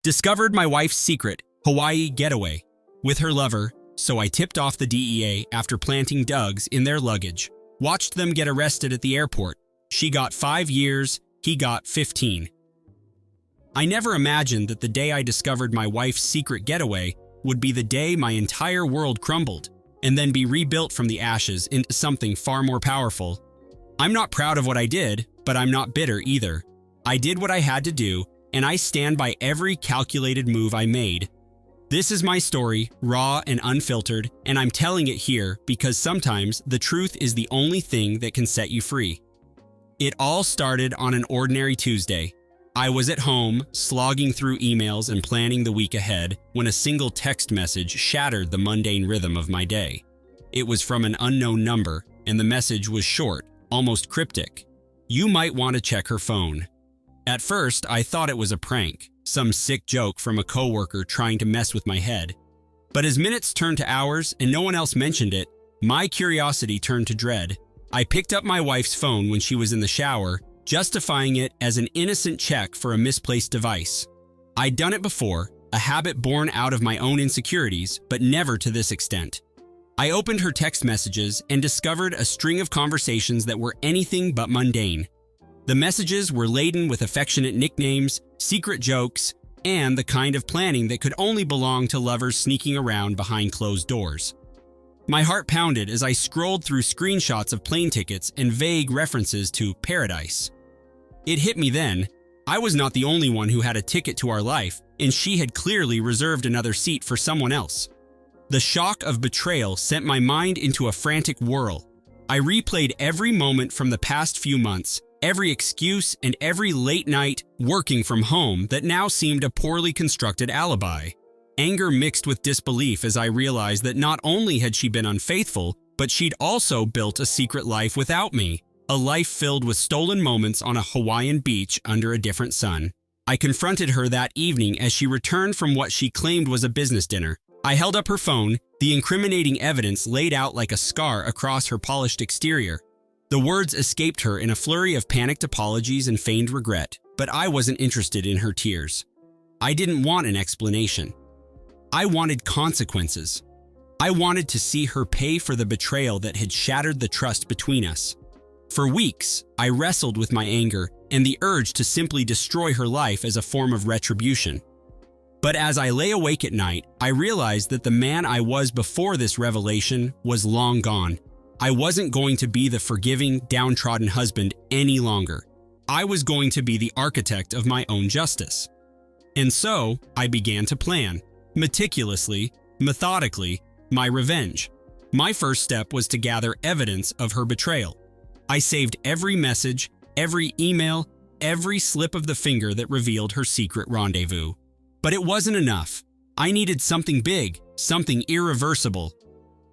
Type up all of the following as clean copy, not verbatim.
Discovered my wife's secret, Hawaii getaway, with her lover, so I tipped off the DEA after planting Dougs in their luggage. Watched them get arrested at the airport. She got 5 years, he got 15. I never imagined that the day I discovered my wife's secret getaway would be the day my entire world crumbled, and then be rebuilt from the ashes into something far more powerful. I'm not proud of what I did, but I'm not bitter either. I did what I had to do, and I stand by every calculated move I made. This is my story, raw and unfiltered, and I'm telling it here because sometimes the truth is the only thing that can set you free. It all started on an ordinary Tuesday. I was at home, slogging through emails and planning the week ahead, when a single text message shattered the mundane rhythm of my day. It was from an unknown number, and the message was short, almost cryptic. You might want to check her phone. At first, I thought it was a prank, some sick joke from a coworker trying to mess with my head. But as minutes turned to hours and no one else mentioned it, my curiosity turned to dread. I picked up my wife's phone when she was in the shower, justifying it as an innocent check for a misplaced device. I'd done it before, a habit born out of my own insecurities, but never to this extent. I opened her text messages and discovered a string of conversations that were anything but mundane. The messages were laden with affectionate nicknames, secret jokes, and the kind of planning that could only belong to lovers sneaking around behind closed doors. My heart pounded as I scrolled through screenshots of plane tickets and vague references to paradise. It hit me then. I was not the only one who had a ticket to our life, and she had clearly reserved another seat for someone else. The shock of betrayal sent my mind into a frantic whirl. I replayed every moment from the past few months, every excuse and every late night working from home that now seemed a poorly constructed alibi. Anger mixed with disbelief as I realized that not only had she been unfaithful, but she'd also built a secret life without me, a life filled with stolen moments on a Hawaiian beach under a different sun. I confronted her that evening as she returned from what she claimed was a business dinner. I held up her phone, the incriminating evidence laid out like a scar across her polished exterior. The words escaped her in a flurry of panicked apologies and feigned regret, but I wasn't interested in her tears. I didn't want an explanation. I wanted consequences. I wanted to see her pay for the betrayal that had shattered the trust between us. For weeks, I wrestled with my anger and the urge to simply destroy her life as a form of retribution. But as I lay awake at night, I realized that the man I was before this revelation was long gone. I wasn't going to be the forgiving, downtrodden husband any longer. I was going to be the architect of my own justice. And so, I began to plan, meticulously, methodically, my revenge. My first step was to gather evidence of her betrayal. I saved every message, every email, every slip of the finger that revealed her secret rendezvous. But it wasn't enough. I needed something big, something irreversible.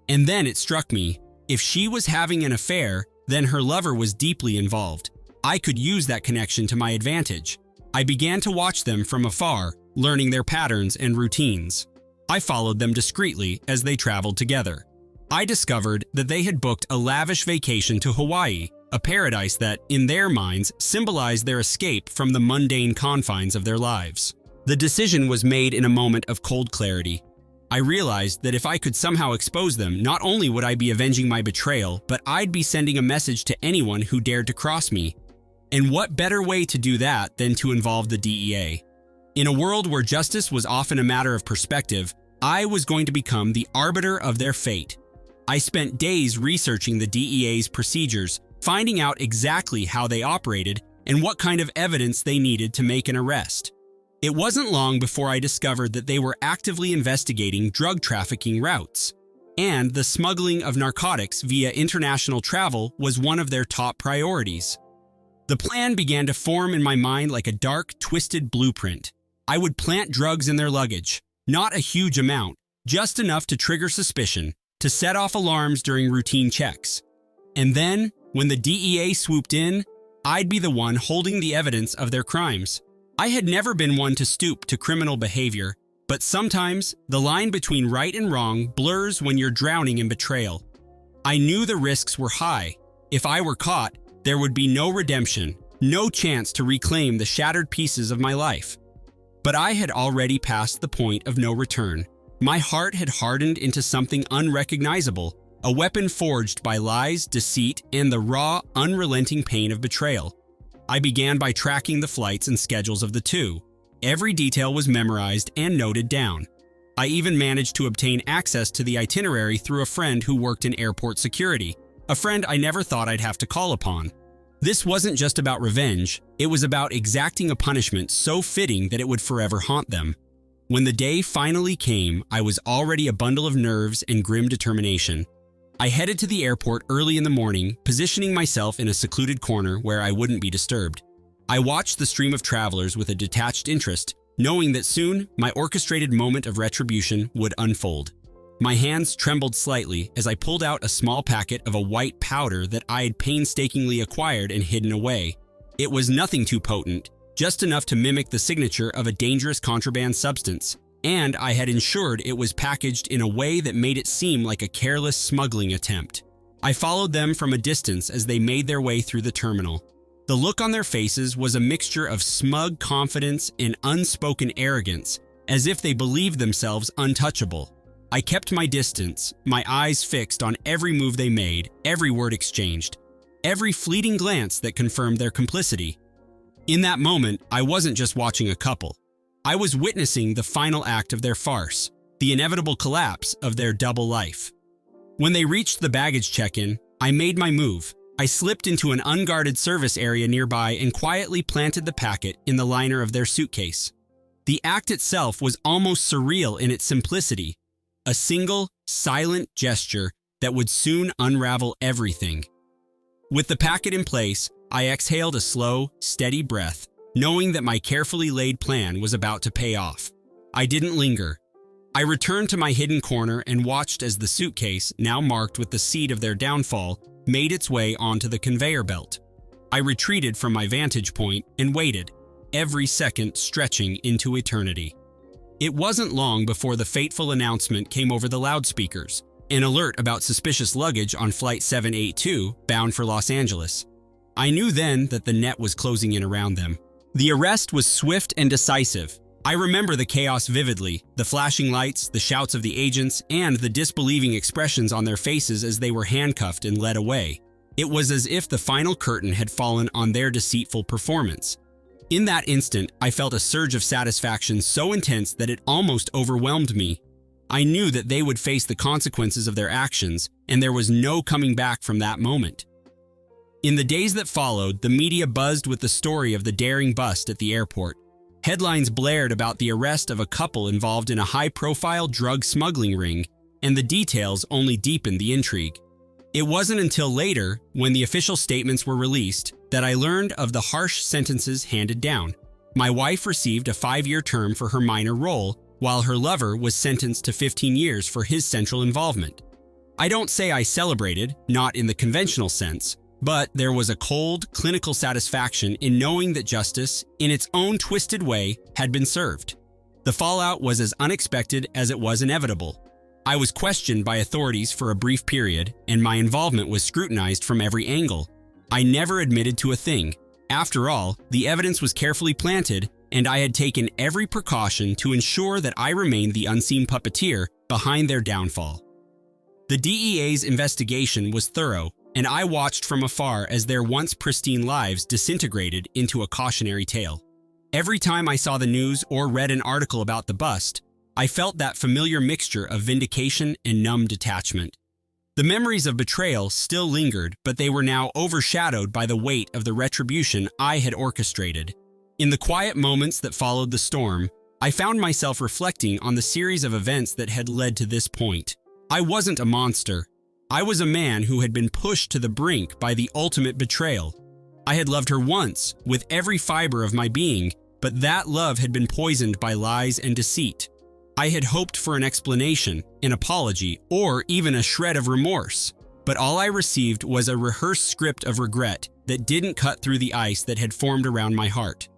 And then it struck me. If she was having an affair, then her lover was deeply involved. I could use that connection to my advantage. I began to watch them from afar, learning their patterns and routines. I followed them discreetly as they traveled together. I discovered that they had booked a lavish vacation to Hawaii, a paradise that, in their minds, symbolized their escape from the mundane confines of their lives. The decision was made in a moment of cold clarity. I realized that if I could somehow expose them, not only would I be avenging my betrayal, but I'd be sending a message to anyone who dared to cross me. And what better way to do that than to involve the DEA? In a world where justice was often a matter of perspective, I was going to become the arbiter of their fate. I spent days researching the DEA's procedures, finding out exactly how they operated and what kind of evidence they needed to make an arrest. It wasn't long before I discovered that they were actively investigating drug trafficking routes, and the smuggling of narcotics via international travel was one of their top priorities. The plan began to form in my mind like a dark, twisted blueprint. I would plant drugs in their luggage, not a huge amount, just enough to trigger suspicion, to set off alarms during routine checks. And then, when the DEA swooped in, I'd be the one holding the evidence of their crimes. I had never been one to stoop to criminal behavior, but sometimes the line between right and wrong blurs when you're drowning in betrayal. I knew the risks were high. If I were caught, there would be no redemption, no chance to reclaim the shattered pieces of my life. But I had already passed the point of no return. My heart had hardened into something unrecognizable, a weapon forged by lies, deceit, and the raw, unrelenting pain of betrayal. I began by tracking the flights and schedules of the two. Every detail was memorized and noted down. I even managed to obtain access to the itinerary through a friend who worked in airport security, a friend I never thought I'd have to call upon. This wasn't just about revenge, it was about exacting a punishment so fitting that it would forever haunt them. When the day finally came, I was already a bundle of nerves and grim determination. I headed to the airport early in the morning, positioning myself in a secluded corner where I wouldn't be disturbed. I watched the stream of travelers with a detached interest, knowing that soon my orchestrated moment of retribution would unfold. My hands trembled slightly as I pulled out a small packet of a white powder that I had painstakingly acquired and hidden away. It was nothing too potent, just enough to mimic the signature of a dangerous contraband substance, and I had ensured it was packaged in a way that made it seem like a careless smuggling attempt. I followed them from a distance as they made their way through the terminal. The look on their faces was a mixture of smug confidence and unspoken arrogance, as if they believed themselves untouchable. I kept my distance, my eyes fixed on every move they made, every word exchanged, every fleeting glance that confirmed their complicity. In that moment, I wasn't just watching a couple. I was witnessing the final act of their farce, the inevitable collapse of their double life. When they reached the baggage check-in, I made my move. I slipped into an unguarded service area nearby and quietly planted the packet in the liner of their suitcase. The act itself was almost surreal in its simplicity, a single, silent gesture that would soon unravel everything. With the packet in place, I exhaled a slow, steady breath, knowing that my carefully laid plan was about to pay off. I didn't linger. I returned to my hidden corner and watched as the suitcase, now marked with the seed of their downfall, made its way onto the conveyor belt. I retreated from my vantage point and waited, every second stretching into eternity. It wasn't long before the fateful announcement came over the loudspeakers, an alert about suspicious luggage on Flight 782 bound for Los Angeles. I knew then that the net was closing in around them. The arrest was swift and decisive. I remember the chaos vividly, the flashing lights, the shouts of the agents, and the disbelieving expressions on their faces as they were handcuffed and led away. It was as if the final curtain had fallen on their deceitful performance. In that instant, I felt a surge of satisfaction so intense that it almost overwhelmed me. I knew that they would face the consequences of their actions, and there was no coming back from that moment. In the days that followed, the media buzzed with the story of the daring bust at the airport. Headlines blared about the arrest of a couple involved in a high-profile drug smuggling ring, and the details only deepened the intrigue. It wasn't until later, when the official statements were released, that I learned of the harsh sentences handed down. My wife received a 5-year term for her minor role, while her lover was sentenced to 15 years for his central involvement. I don't say I celebrated, not in the conventional sense, but there was a cold, clinical satisfaction in knowing that justice, in its own twisted way, had been served. The fallout was as unexpected as it was inevitable. I was questioned by authorities for a brief period, and my involvement was scrutinized from every angle. I never admitted to a thing. After all, the evidence was carefully planted, and I had taken every precaution to ensure that I remained the unseen puppeteer behind their downfall. The DEA's investigation was thorough, and I watched from afar as their once pristine lives disintegrated into a cautionary tale. Every time I saw the news or read an article about the bust, I felt that familiar mixture of vindication and numb detachment. The memories of betrayal still lingered, but they were now overshadowed by the weight of the retribution I had orchestrated. In the quiet moments that followed the storm, I found myself reflecting on the series of events that had led to this point. I wasn't a monster. I was a man who had been pushed to the brink by the ultimate betrayal. I had loved her once, with every fiber of my being, but that love had been poisoned by lies and deceit. I had hoped for an explanation, an apology, or even a shred of remorse, but all I received was a rehearsed script of regret that didn't cut through the ice that had formed around my heart.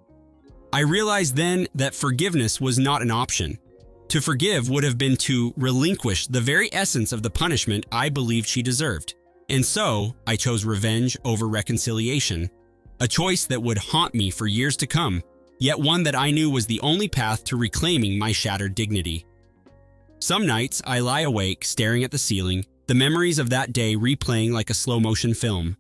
I realized then that forgiveness was not an option. To forgive would have been to relinquish the very essence of the punishment I believed she deserved. And so, I chose revenge over reconciliation, a choice that would haunt me for years to come. yet one that I knew was the only path to reclaiming my shattered dignity. Some nights, I lie awake, staring at the ceiling, the memories of that day replaying like a slow-motion film.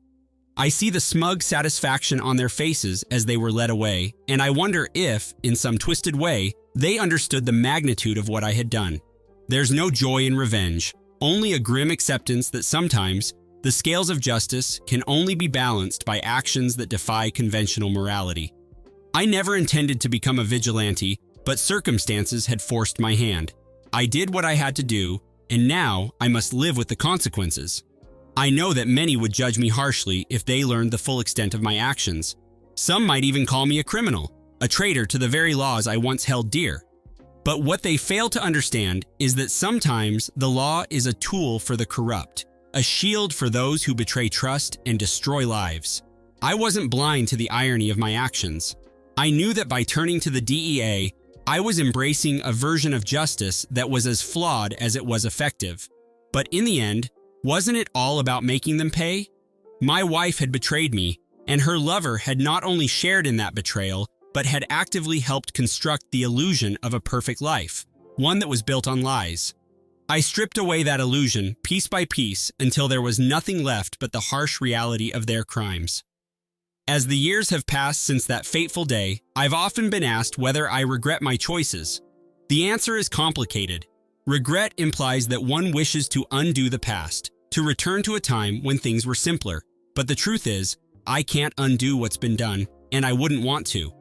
I see the smug satisfaction on their faces as they were led away, and I wonder if, in some twisted way, they understood the magnitude of what I had done. There's no joy in revenge, only a grim acceptance that sometimes the scales of justice can only be balanced by actions that defy conventional morality. I never intended to become a vigilante, but circumstances had forced my hand. I did what I had to do, and now I must live with the consequences. I know that many would judge me harshly if they learned the full extent of my actions. Some might even call me a criminal, a traitor to the very laws I once held dear. But what they fail to understand is that sometimes the law is a tool for the corrupt, a shield for those who betray trust and destroy lives. I wasn't blind to the irony of my actions. I knew that by turning to the DEA, I was embracing a version of justice that was as flawed as it was effective. But in the end, wasn't it all about making them pay? My wife had betrayed me, and her lover had not only shared in that betrayal, but had actively helped construct the illusion of a perfect life, one that was built on lies. I stripped away that illusion piece by piece until there was nothing left but the harsh reality of their crimes. As the years have passed since that fateful day, I've often been asked whether I regret my choices. The answer is complicated. Regret implies that one wishes to undo the past, to return to a time when things were simpler. But the truth is, I can't undo what's been done, and I wouldn't want to.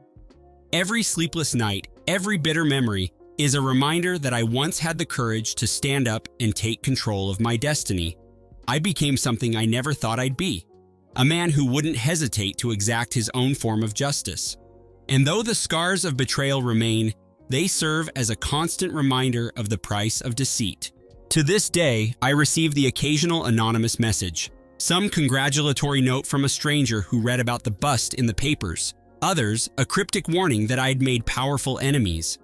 Every sleepless night, every bitter memory, is a reminder that I once had the courage to stand up and take control of my destiny. I became something I never thought I'd be. A man who wouldn't hesitate to exact his own form of justice. And though the scars of betrayal remain, they serve as a constant reminder of the price of deceit. To this day, I receive the occasional anonymous message, some congratulatory note from a stranger who read about the bust in the papers, others a cryptic warning that I had made powerful enemies.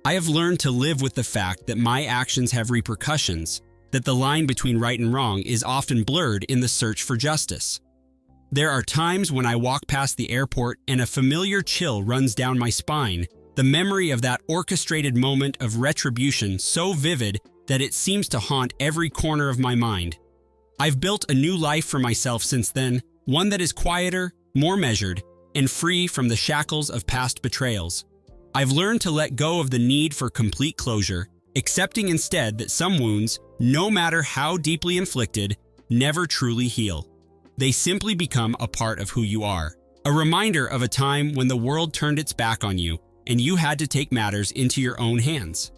I have learned to live with the fact that my actions have repercussions, that the line between right and wrong is often blurred in the search for justice. There are times when I walk past the airport and a familiar chill runs down my spine, the memory of that orchestrated moment of retribution so vivid that it seems to haunt every corner of my mind. I've built a new life for myself since then, one that is quieter, more measured, and free from the shackles of past betrayals. I've learned to let go of the need for complete closure, accepting instead that some wounds, no matter how deeply inflicted, never truly heal. They simply become a part of who you are, a reminder of a time when the world turned its back on you and you had to take matters into your own hands.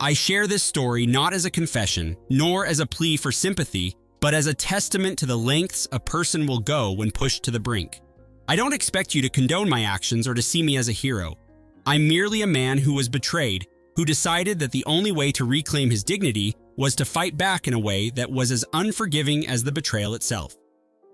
I share this story not as a confession, nor as a plea for sympathy, but as a testament to the lengths a person will go when pushed to the brink. I don't expect you to condone my actions or to see me as a hero. I'm merely a man who was betrayed, who decided that the only way to reclaim his dignity was to fight back in a way that was as unforgiving as the betrayal itself.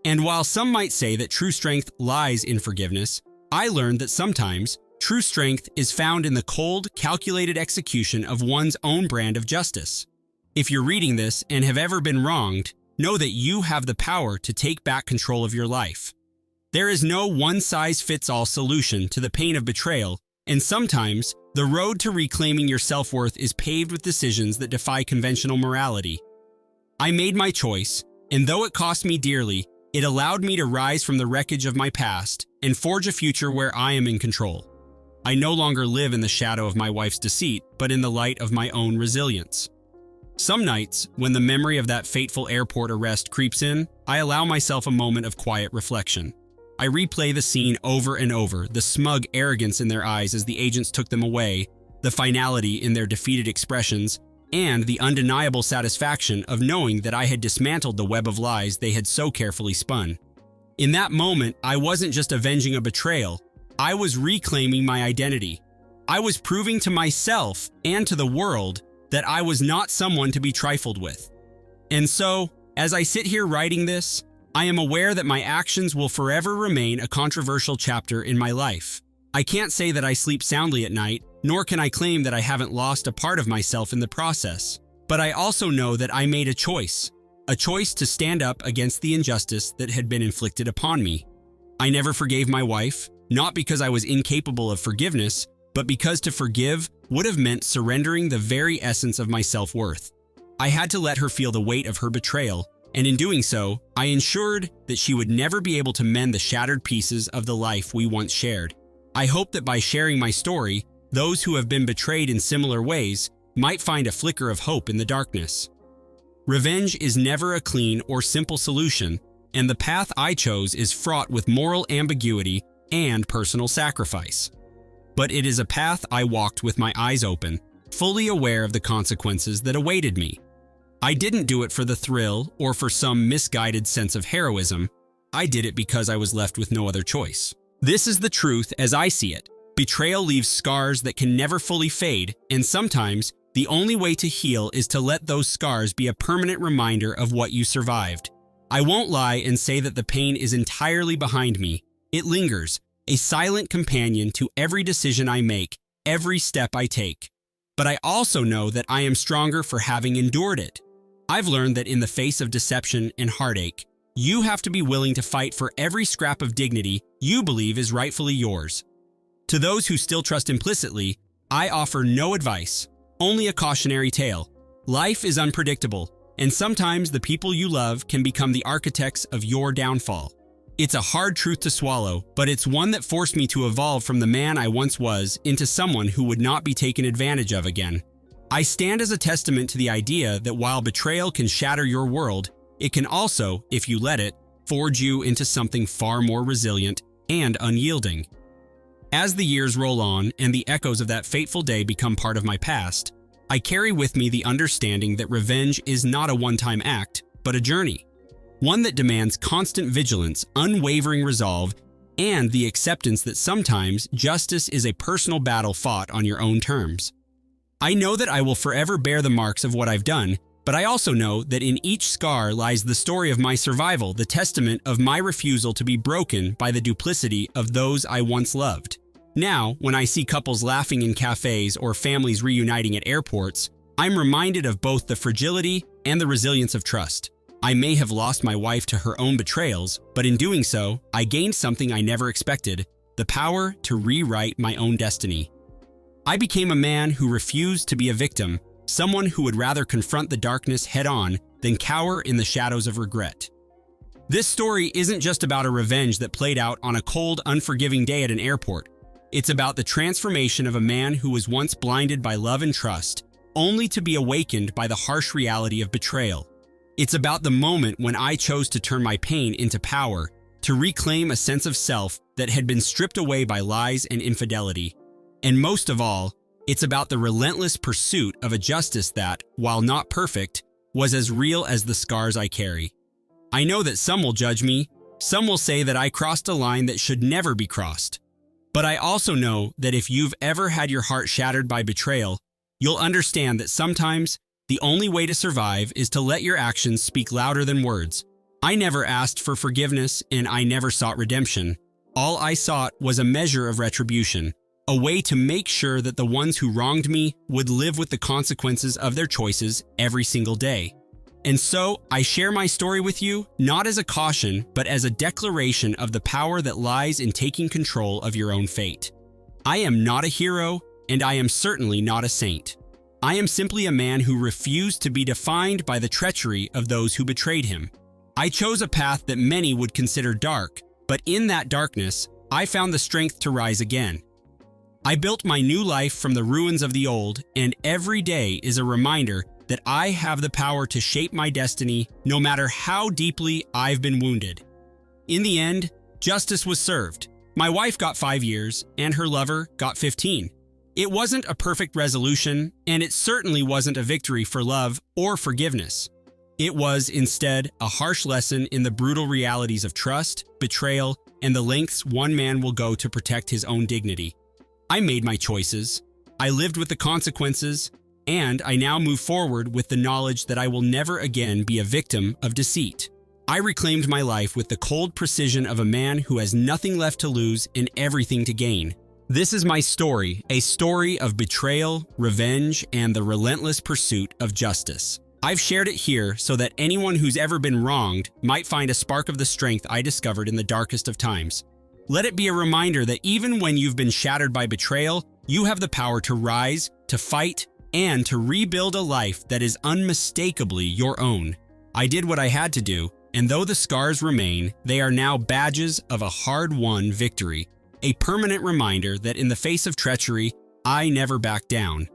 And while some might say that true strength lies in forgiveness, I learned that sometimes true strength is found in the cold, calculated execution of one's own brand of justice. If you're reading this and have ever been wronged, know that you have the power to take back control of your life. There is no one-size-fits-all solution to the pain of betrayal, and sometimes the road to reclaiming your self-worth is paved with decisions that defy conventional morality. I made my choice, and though it cost me dearly, it allowed me to rise from the wreckage of my past and forge a future where I am in control. I no longer live in the shadow of my wife's deceit, but in the light of my own resilience. Some nights, when the memory of that fateful airport arrest creeps in, I allow myself a moment of quiet reflection. I replay the scene over and over, the smug arrogance in their eyes as the agents took them away, the finality in their defeated expressions, and the undeniable satisfaction of knowing that I had dismantled the web of lies they had so carefully spun. In that moment, I wasn't just avenging a betrayal, I was reclaiming my identity. I was proving to myself and to the world that I was not someone to be trifled with. And so, as I sit here writing this, I am aware that my actions will forever remain a controversial chapter in my life. I can't say that I sleep soundly at night, nor can I claim that I haven't lost a part of myself in the process. But I also know that I made a choice to stand up against the injustice that had been inflicted upon me. I never forgave my wife, not because I was incapable of forgiveness, but because to forgive would have meant surrendering the very essence of my self-worth. I had to let her feel the weight of her betrayal, and in doing so, I ensured that she would never be able to mend the shattered pieces of the life we once shared. I hope that by sharing my story, those who have been betrayed in similar ways might find a flicker of hope in the darkness. Revenge is never a clean or simple solution, and the path I chose is fraught with moral ambiguity and personal sacrifice. But it is a path I walked with my eyes open, fully aware of the consequences that awaited me. I didn't do it for the thrill or for some misguided sense of heroism. I did it because I was left with no other choice. This is the truth as I see it. Betrayal leaves scars that can never fully fade, and sometimes the only way to heal is to let those scars be a permanent reminder of what you survived. I won't lie and say that the pain is entirely behind me. It lingers, a silent companion to every decision I make, every step I take. But I also know that I am stronger for having endured it. I've learned that in the face of deception and heartache, you have to be willing to fight for every scrap of dignity you believe is rightfully yours. To those who still trust implicitly, I offer no advice, only a cautionary tale. Life is unpredictable, and sometimes the people you love can become the architects of your downfall. It's a hard truth to swallow, but it's one that forced me to evolve from the man I once was into someone who would not be taken advantage of again. I stand as a testament to the idea that while betrayal can shatter your world, it can also, if you let it, forge you into something far more resilient and unyielding. As the years roll on and the echoes of that fateful day become part of my past, I carry with me the understanding that revenge is not a one-time act, but a journey. One that demands constant vigilance, unwavering resolve, and the acceptance that sometimes justice is a personal battle fought on your own terms. I know that I will forever bear the marks of what I've done, but I also know that in each scar lies the story of my survival, the testament of my refusal to be broken by the duplicity of those I once loved. Now, when I see couples laughing in cafes or families reuniting at airports, I'm reminded of both the fragility and the resilience of trust. I may have lost my wife to her own betrayals, but in doing so, I gained something I never expected, the power to rewrite my own destiny. I became a man who refused to be a victim, someone who would rather confront the darkness head-on than cower in the shadows of regret. This story isn't just about a revenge that played out on a cold, unforgiving day at an airport. It's about the transformation of a man who was once blinded by love and trust, only to be awakened by the harsh reality of betrayal. It's about the moment when I chose to turn my pain into power, to reclaim a sense of self that had been stripped away by lies and infidelity. And most of all, it's about the relentless pursuit of a justice that, while not perfect, was as real as the scars I carry. I know that some will judge me, some will say that I crossed a line that should never be crossed. But I also know that if you've ever had your heart shattered by betrayal, you'll understand that sometimes the only way to survive is to let your actions speak louder than words. I never asked for forgiveness and I never sought redemption. All I sought was a measure of retribution, a way to make sure that the ones who wronged me would live with the consequences of their choices every single day. And so, I share my story with you, not as a caution, but as a declaration of the power that lies in taking control of your own fate. I am not a hero, and I am certainly not a saint. I am simply a man who refused to be defined by the treachery of those who betrayed him. I chose a path that many would consider dark, but in that darkness, I found the strength to rise again. I built my new life from the ruins of the old, and every day is a reminder that I have the power to shape my destiny no matter how deeply I've been wounded. In the end, justice was served. My wife got 5 years, and her lover got 15. It wasn't a perfect resolution, and it certainly wasn't a victory for love or forgiveness. It was, instead, a harsh lesson in the brutal realities of trust, betrayal, and the lengths one man will go to protect his own dignity. I made my choices, I lived with the consequences, and I now move forward with the knowledge that I will never again be a victim of deceit. I reclaimed my life with the cold precision of a man who has nothing left to lose and everything to gain. This is my story, a story of betrayal, revenge, and the relentless pursuit of justice. I've shared it here so that anyone who's ever been wronged might find a spark of the strength I discovered in the darkest of times. Let it be a reminder that even when you've been shattered by betrayal, you have the power to rise, to fight, and to rebuild a life that is unmistakably your own. I did what I had to do, and though the scars remain, they are now badges of a hard-won victory, a permanent reminder that in the face of treachery, I never back down.